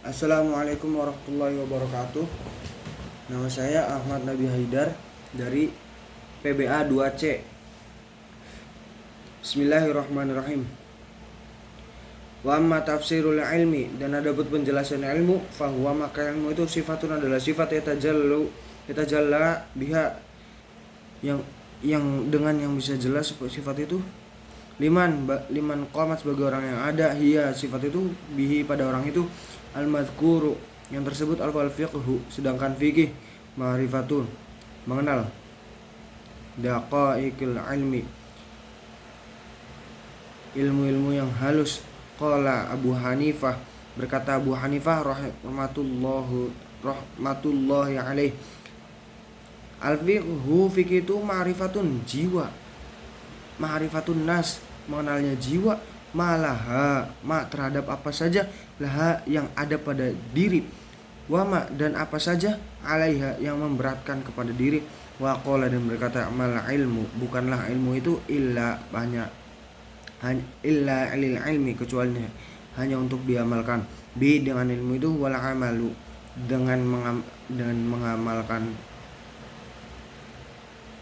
Assalamualaikum warahmatullahi wabarakatuh. Nama saya Ahmad Nabi Haidar dari PBA 2C. Bismillahirrahmanirrahim. Wa amma tafsirul ilmi, dan adapun penjelasan ilmu, fahuwa maka ilmu itu sifatun adalah sifat yatajalla biha, yang dengan yang bisa jelas sifat itu liman qamat sebagai orang yang ada, hiya sifat itu bihi pada orang itu, al-madhkuru yang tersebut, al-fiqhu sedangkan fikih, ma'rifatun mengenal, daqaiqil ilmi ilmu-ilmu yang halus. Qala Abu Hanifah, berkata Abu Hanifah rahmatullahi alaih, al-fiqhu fikih itu ma'rifatun jiwa, ma'rifatun nas mengenalnya jiwa, malaha terhadap apa saja, laha yang ada pada diri, wama dan apa saja, alaiha yang memberatkan kepada diri, wa qala dan berkata mal ilmu bukanlah ilmu itu illa lil ilmi kecuali hanya untuk diamalkan, bi dengan ilmu itu, wal amalu dengan mengamalkan,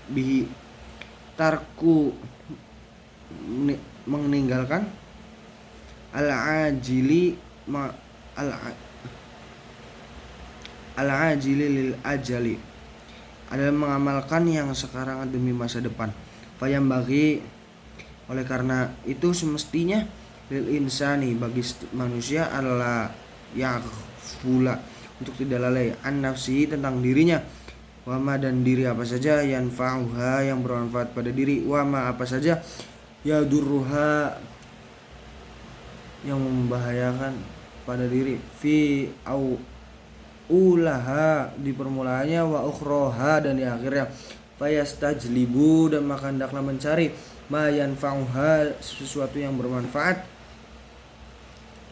bihi tarku meninggalkan, al-ajili lil ajali adalah mengamalkan yang sekarang demi masa depan. Fayam bagi, oleh karena itu semestinya, lil insani bagi manusia, Allah yaghfula untuk tidak lalai, an nafsi tentang dirinya, wama dan diri apa saja, yanfa'uha yang bermanfaat pada diri, wama apa saja, yadurruha yang membahayakan pada diri, fi au ulaha di permulaannya, wa ukhroha dan di akhirnya, fayastajlibu dan maka hendaklah mencari, ma yanfa'uha sesuatu yang bermanfaat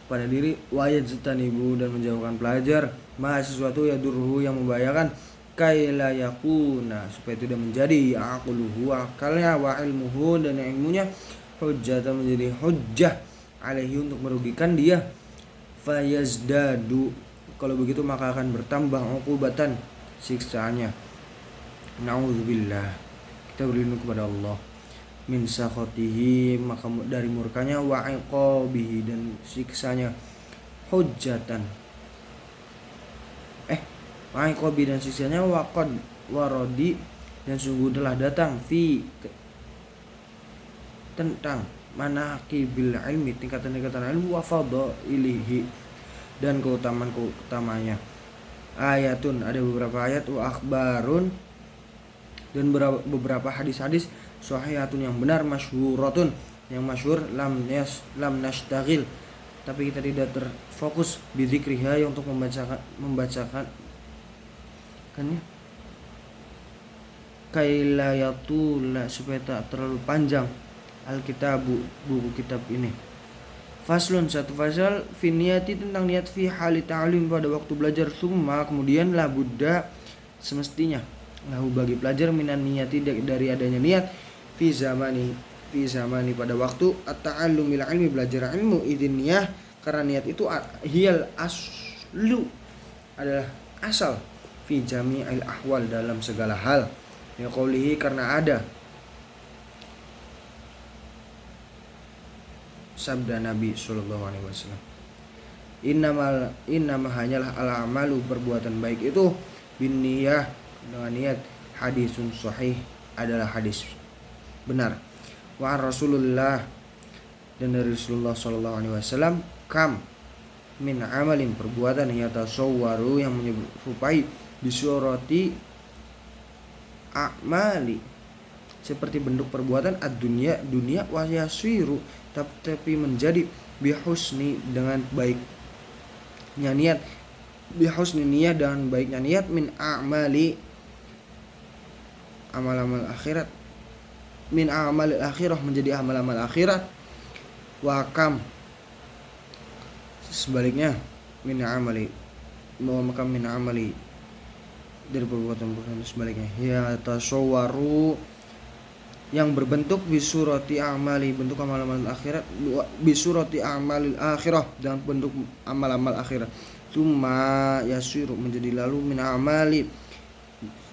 pada diri, wa yajtanibu dan menjauhkan pelajar, ma sesuatu yadurruhu yang membahayakan, kaila yakuna supaya tidak menjadi, aqluhu akalnya, wa ilmuhu dan ilmunya, hujjatan menjadi hujjah alaihi untuk merugikan dia, fayazdadu kalau begitu maka akan bertambah uqubatan siksaannya. Nauzubillah, kita berlindung kepada Allah, min sakhatihi maka dari murkanya, wa iqabihi dan siksanya, hujjatan wa iqabi dan siksanya, waqad waradi dan sungguh telah datang, fi tentang manaqibil ilmi tingkatan-tingkatan ilmu, wa fadailihi dan keutamaan-keutamanya, ayatun ada beberapa ayat, wa akhbarun dan beberapa hadis-hadis, sahihatun yang benar, masyhuratun yang masyhur, lam nashtagil tapi kita tidak terfokus, bidzikriha untuk membacakan kan ya, kailayatula supaya tak terlalu panjang, alkitabu buku kitab ini. Faslun satu fasal, fi niyati tentang niat, fi hali ta'lim pada waktu belajar, summa kemudian, la budda semestinya, lahu bagi pelajar, minan niyati dari adanya niat, fi zamani pada waktu, at-ta'allumil ilmi belajar ilmu, idin niyah karena niat itu, hiyal aslu adalah asal, fi jami'il ahwal dalam segala hal, ya qaulihi karena ada sabda Nabi sallallahu alaihi wasallam, innama hanyalah al-amalu perbuatan baik itu, bin niyah dengan niat, hadisun sahih adalah hadis benar, wa Rasulullah dan dari Rasulullah sallallahu alaihi wasallam, kam min amalin perbuatan, yatasawwaru yang menyerupai, bisurati a'mali seperti bentuk perbuatan, dunia wa yasiru tapi menjadi, bihusni dengan baiknya niat, bihusni niyah dengan baiknya niat, min a'mali amal-amal akhirat, min amal akhirah menjadi amal-amal akhirat, wa kam sebaliknya, min amali bahwa makam min amali dari perbuatan sebaliknya, ya tasawwaru yang berbentuk bisurati amali bentuk amal-amal akhirat, bisurati amalil akhirah dengan bentuk amal-amal akhirat, Tsumma yasiru menjadi lalu min amali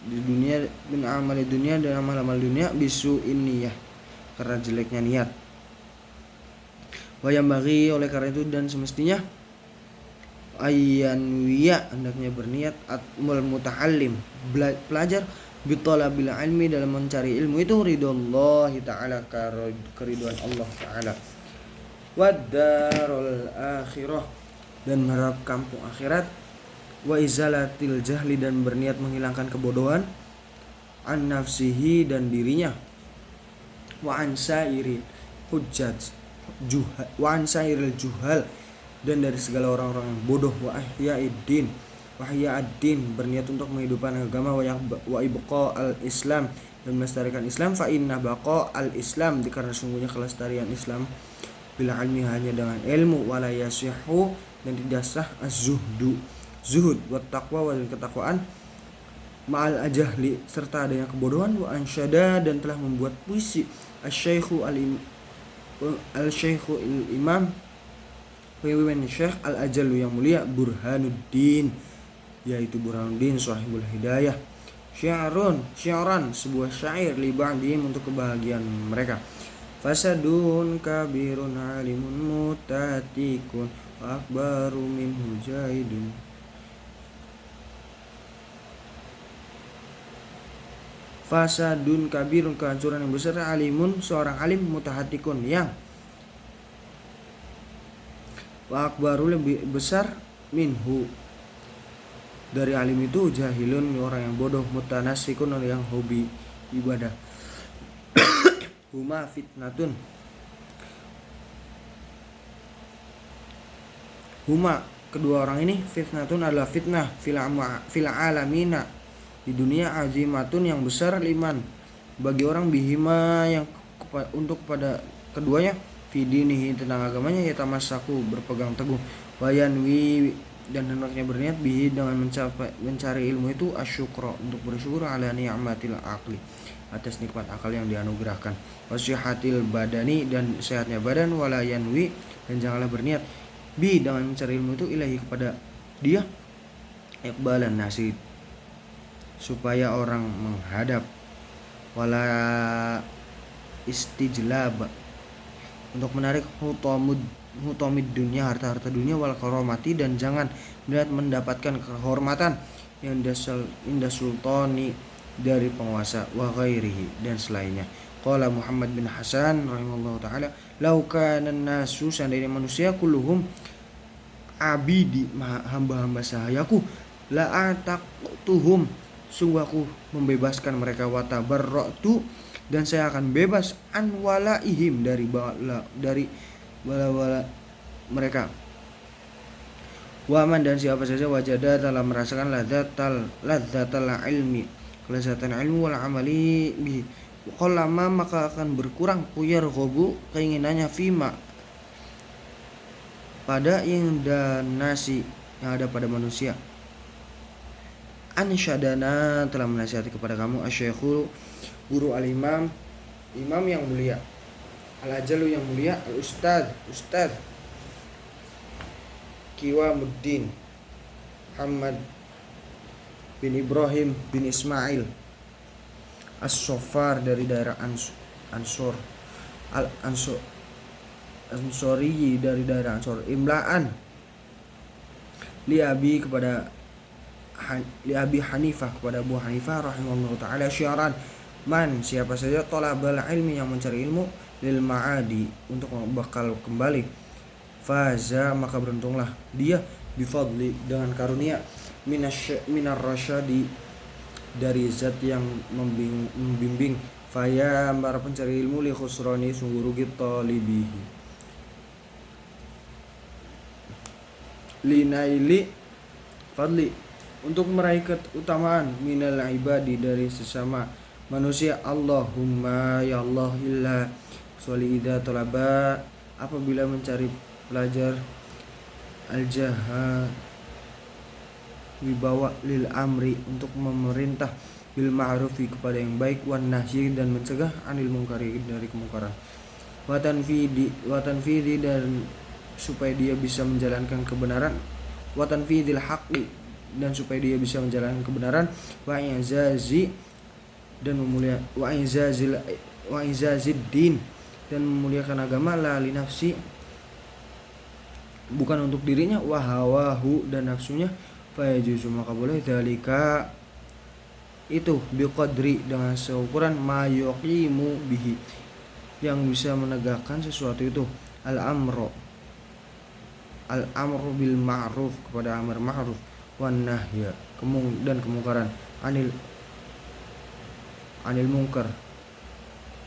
di dunia, min amali dunia dan amal-amal dunia bisu inniyah karena jeleknya niat. Wa yambaghi oleh karena itu dan semestinya ayyanwiya hendaknya berniat atmul muta'allim pelajar bitolabil ilmi dalam mencari ilmu itu ridhollahi ta'ala keriduan Allah ta'ala wadarul akhirah dan mengharap kampung akhirat wa izalatil jahli dan berniat menghilangkan kebodohan an nafsihi dan dirinya wa an sairil hujjaj wa an sairil juhal dan dari segala orang-orang yang bodoh wa ahya'id-din berniat untuk menghidupkan agama wa ibqa al-islam dan melestarikan Islam fa inna baqa al-islam karena sungguhnya kelestarian Islam bila ilmi hanya dengan ilmu wala yasihu dan tidak sah zuhud wa taqwa dan ketakwaan ma'al ajahli serta adanya kebodohan wa ansyada dan telah membuat puisi al-syekhu al-imam Pemimpin Syekh Al-Ajallu yang mulia Burhanuddin, yaitu Burhanuddin Sahibul Hidayah. Syi'ran sebuah syair li ba'dihim untuk kebahagiaan mereka. Fasadun kabirun alimun mutatikun wa akbaru minhu jahidun. Fasadun kabirun kehancuran yang besar alimun seorang alim mutahatikun yang wa akbaru lebih besar minhu dari alim itu jahilun orang yang bodoh mutanasikun orang yang hobi ibadah. Huma fitnatun huma kedua orang ini fitnatun adalah fitnah fil alamina di dunia azimatun yang besar liman bagi orang bihima yang untuk pada keduanya fi dinihi tentang agamanya yatamasaku berpegang teguh wayanwi dan hendaknya berniat bihi dengan mencari ilmu itu asyukra untuk bersyukur ala ni'matil aqli atas nikmat akal yang dianugerahkan wasihatil badani dan sehatnya badan wala yanwi dan janganlah berniat bi dengan mencari ilmu itu ilahi kepada dia iqbalan nasi supaya orang menghadap wala istijlab untuk menarik hutamid dunia harta-harta dunia wal karomati dan jangan mendapatkan kehormatan yang inda sultani dari penguasa wa ghairihi dan selainnya. Qala Muhammad bin Hasan rahimallahu taala lau kana nasu seandainya manusia kulluhum abidi hamba-hamba sahayaku la ataqtuhum sungguh aku membebaskan mereka wa tabarra'tu dan saya akan bebas an walaihim dari bala mereka. Waman dan siapa saja wajada telah merasakan ladzatal ilmi kelezatan ilmu wal amali bi qallama maka akan berkurang kuyar ghabu keinginannya fima pada yang dan nasi yang ada pada manusia. Ansyadana telah menasihati kepada kamu asy-syaikhu guru al-imam imam yang mulia al-ajalu yang mulia al-ustad Qiwamuddin Muhammad bin Ibrahim bin Ismail As-Sofar dari daerah Ansor Ansori dari daerah Ansor imlaan li Abi Hanifah kepada Abu Hanifah rahimahullah ta'ala syiaran man siapa saja talabal ilmi yang mencari ilmu lil ma'adi untuk bakal kembali faza maka beruntunglah dia bifadli dengan karunia minar rasyadi dari zat yang membimbing faya para pencari ilmu li khusrani sungguh rugi talibihi linaili fadli untuk meraih keutamaan minal ibadi dari sesama manusia. Allahumma ya Allah illa kecuali idza talaba apabila mencari pelajar al-jaha wibawa lil amri untuk memerintah bil ma'rufi kepada yang baik wan nahyi dan mencegah anil munkari dari kemungkaran wa tanfidi dan supaya dia bisa menjalankan kebenaran wa tanfidil haqqi, dan supaya dia bisa menjalankan kebenaran, wa izazi, dan wa izazid din, dan memuliakan agama, la li nafsi, bukan untuk dirinya, wa hawahu, dan nafsunya, fa yajuzu, maka boleh, dzalika itu, biqadri, dengan seukuran, ma yuqimu bihi, yang bisa menegakkan sesuatu itu, al-amru bil ma'ruf, kepada amar ma'ruf, wan nahya, dan kemungkaran, anil munkar,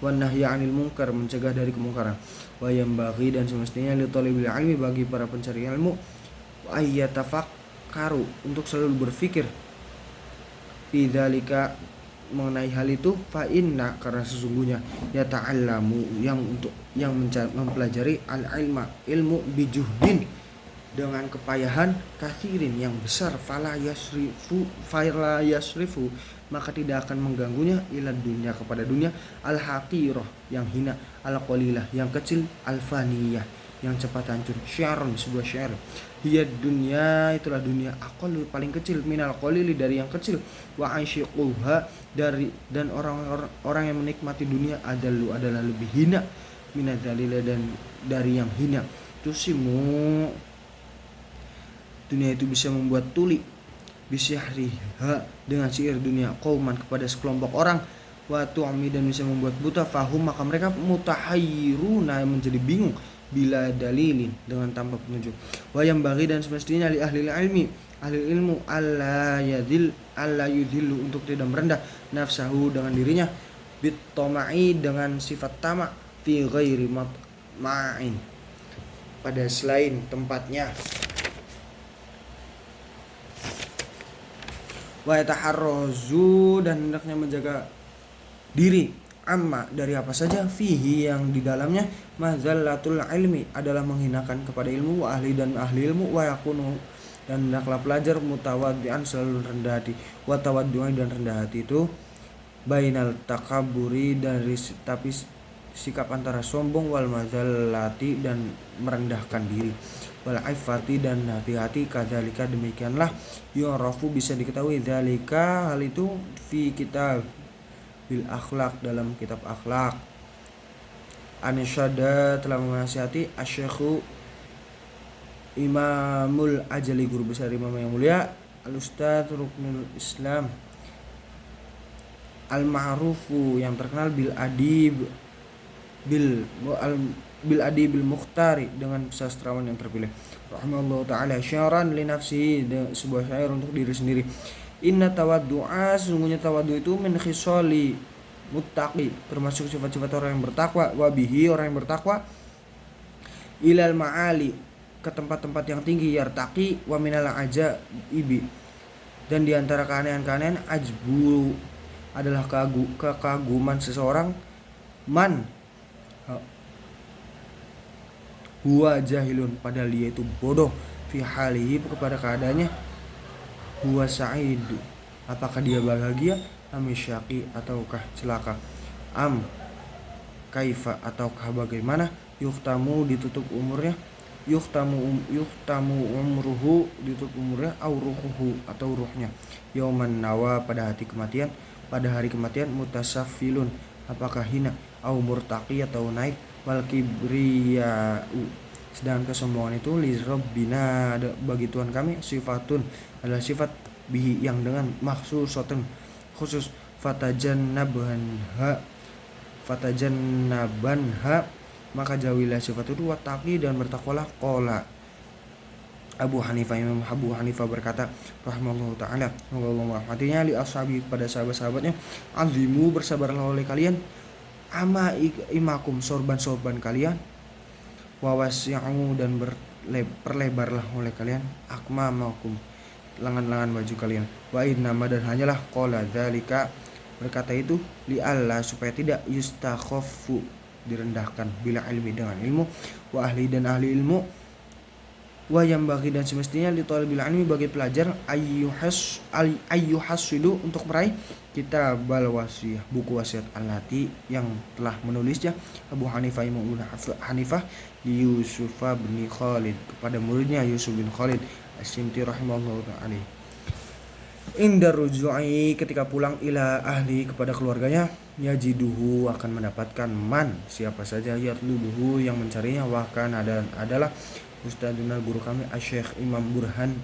wan nahya anil munkar, mencegah dari kemungkaran, wa yambaghi, dan semestinya, li thalibil ilmi, bagi para pencari ilmu, ayyatafakkaru, untuk selalu berfikir, fi dzalika, mengenai hal itu, fa inna, karena sesungguhnya, yata'allamu, yang mempelajari, al ilma, ilmu, bijuhdin, dengan kepayahan, kathirin, yang besar, fala yasrifu, maka tidak akan mengganggunya, ila dunia, kepada dunia, al haqirah, yang hina, al qalilah, yang kecil, al faniyah, yang cepat hancur. Syairun, sebuah syair, hiya dunia, itulah dunia, aqallu, paling kecil, minal qalili, dari yang kecil, wa aishiquha, dan orang yang menikmati dunia, adallu, adalah lebih hina, minadzalila, dan dari yang hina. Tusimu, dunia itu bisa membuat tuli, bisyahriha, dengan sihir dunia, qauman, kepada sekelompok orang, wa tu'mi, dan bisa membuat buta, fahum, maka mereka, mutahayyiruna, menjadi bingung, bila dalilin, dengan tanpa petunjuk, wa yang bagi, dan semestinya, li ahli ilmu, alla yudhillu, untuk tidak merendah, nafsahu, dengan dirinya, bit-tama'i, dengan sifat tamak, fi ghairi ma'in, pada selain tempatnya, wa yataharrazu, dan hendaknya menjaga diri, amma, dari apa saja, fihi, yang di dalamnya, mazallatul ilmi, adalah menghinakan kepada ilmu, wa ahli, dan ahli ilmu, wa yakunu, dan hendaklah pelajar, mutawaddi'an, selalu rendah hati, wa tawaddu'i, dan rendah hati itu, bainal takaburi, dari tapi sikap antara sombong, wal mazallati, dan merendahkan diri, wal aifati, dan hati-hati, kadzalika, demikianlah, yu'rafu, bisa diketahui, dzalika, hal itu, fi kitab bil akhlak, dalam kitab akhlak, anisyada, telah menasihati, asyikhu Imamul Ajali, guru besar imam yang mulia, al ustadz ruknul Islam, al ma'rufu, yang terkenal, bil adibil mukhtari, dengan sastrawan yang terpilih, rahimahullah ta'ala, syairan li nafsihi, sebuah syair untuk diri sendiri, inna tawaddu'a, sesungguhnya tawaddu itu, min khisali muttaqi, termasuk sifat-sifat orang yang bertakwa, wabihi, orang yang bertakwa, ilal ma'ali, ke tempat-tempat yang tinggi, yartaqi, wa minal ajaibi, dan diantara keanehan-keanehan, ajbu, adalah kekaguman seseorang, man huwa jahilun, padahal dia itu bodoh, fi halihi, kepada keadaannya, huwa sa'idu, apakah dia bahagia, am syaqi, ataukah celaka, am kaifa, ataukah bagaimana, yuhtamu, ditutup umurnya, yuhtamu umruhu, ditutup umurnya, au ruhuhu, atau ruhnya, yauman nawa, pada hari kematian, mutasafilun, apakah hina, au murtaqi, atau naik, wal kibriya'u, sedangkan kesombongan itu, li rabbina, bagi Tuhan kami, sifatun, adalah sifat, bihi, yang dengan makhsusatun, khusus, fatajannabanha, maka jauhilah sifat itu, wattaqi, dan bertakwalah, qala Abu Hanifah, Imam Abu Hanifah berkata, rahimahullah ta'ala, Allah merahmatinya, li ashabi, pada sahabat-sahabatnya, azimu, bersabarlah oleh kalian, ama imakum, sorban-sorban kalian, wawasi'u, dan perlebarlah oleh kalian, akmamakum, lengan-lengan baju kalian, wa innama, dan hanyalah, qala dzalika, berkata itu, li alla, supaya tidak, yustakhaffu, direndahkan, bila ilmi, dengan ilmu, wa ahli, dan ahli ilmu, wa yang bagi, dan semestinya, li thalibil ilmi, bagi pelajar, ayyuhasilu, untuk meraih kitabal wasiyah, buku wasiat, allati, yang telah menulisnya Abu Hanifah, Imam Hanifah, li Yusuf bin Khalid, kepada muridnya Yusuf bin Khalid, As-Simti rahimahullah ta'ala. Inda ruju'i, ketika pulang ila ahli, kepada keluarganya, yajiduhu, akan mendapatkan man, siapa saja, yatlubuhu, yang mencarinya, wahkan adalah ustaduna, guru kami, Asy-Syaikh Imam Burhan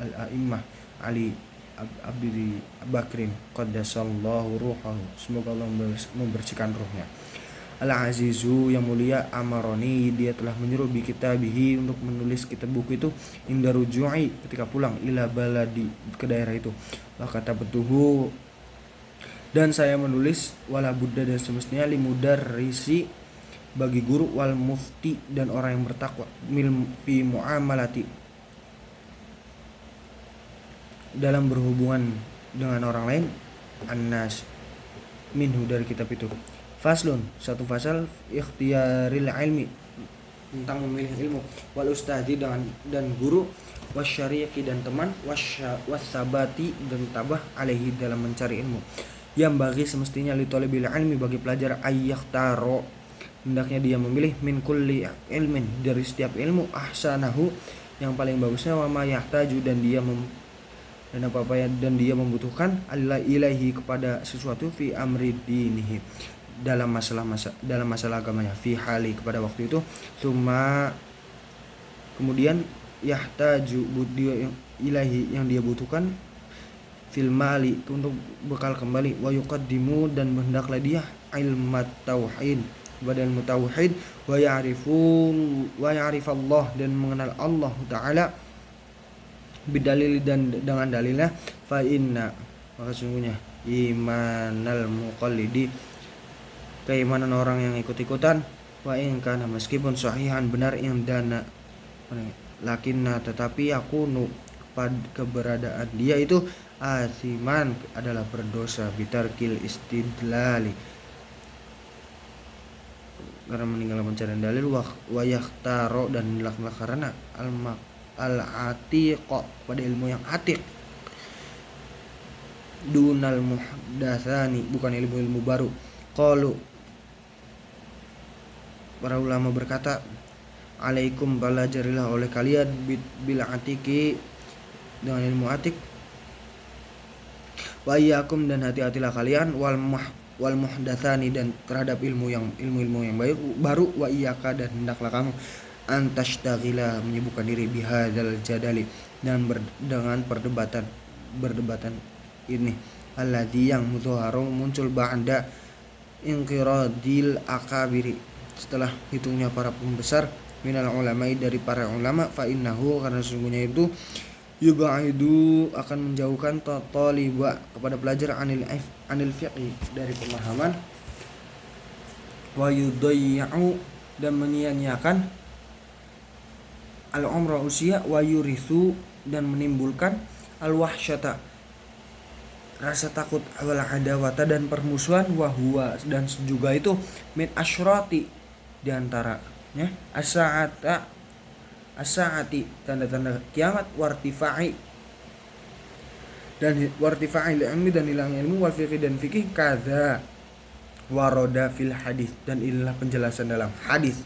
Al-A'immah Ali Abdi Bakrin qaddasallahu ruhahu, semoga Allah membersihkan ruhnya. Al-Azizu, yang mulia, amaroni, dia telah menyuruh bi kitabihi, untuk menulis kitab buku itu, inda ruju'i, ketika pulang, ila baladi, ke daerah itu. Wa katabuhu, dan saya menulis, wala buddha, dan semestinya, limudarrisi, bagi guru, wal mufti, dan orang yang bertakwa, fi muamalati, dalam berhubungan dengan orang lain, annas, minhu, dari kitab itu. Faslun, satu fasal, ikhtiyaril ilmi, tentang memilih ilmu, wal ustadi, dan guru, wasyariqi, dan teman, wasabati, dan tabah, alaihi, dalam mencari ilmu. Yang bagi semestinya, li talibil ilmi, bagi pelajar, ayyakhtaro, hendaknya dia memilih, min kulli ilmin, dari setiap ilmu, ahsanahu, yang paling bagusnya, wa ma yahtaju, dan dia membutuhkan, ilaihi, kepada sesuatu, fi amri dinihi, dalam masalah agamanya, fi hali, kepada waktu itu, kemudian, yahtaju, ilahi, yang dia butuhkan, fil mali, untuk bekal kembali, wa yuqaddimu, dan hendaklah dia, ilmat tauhid, kepada ilmu tauhid, wa ya'rifallah, dan mengenal Allah Ta'ala, bidalil, dan dengan dalilnya, fa inna, maka sungguhnya, imanal muqallidi, keimanan orang yang ikut-ikutan, wa in kana, meskipun sahihan, benar, indana, lakinna, tetapi, yakunu, keberadaan dia itu, asiman, adalah berdosa, bitarkil istidlali, karena meninggalkan pencarian dalil, wa yakhtaro, dan dilakukan karena al-atiq, pada ilmu yang atiq, dunal muhdatsani, bukan ilmu-ilmu baru. Qalu, para ulama berkata, alaikum, balajarilah oleh kalian, bil atiki, dengan ilmu atik, wa iyyakum, dan hati-hatilah kalian, wal muhdatsani, dan terhadap ilmu yang baru, wa iyyaka, dan hendaklah kamu, antashtagila, menyibukkan diri, bihadzal jadali, dan dengan perdebatan ini, alladzi, yang mudhaharu, muncul ba'da inqiradil akabiri, setelah hitungnya para pembesar, minal ulama'i, dari para ulama, fa innahu, karena sesungguhnya itu, yubaidu, akan menjauhkan, taliba, kepada pelajar, anil fiqhi, dari pemahaman, wa yudayyi'u, dan menyia-nyiakan, al-umra, usia, wa yurithu, dan menimbulkan, al-wahsyata, rasa takut, wal adawata, dan permusuhan, wa huwa, dan juga itu, min asyrati, diantaranya, as-saati, tanda-tanda kiamat, wartifa'il ilmi, dan hilangnya ilmu, wal fiqhi, dan fikih, kadza waroda fil hadis, dan inilah penjelasan dalam hadis,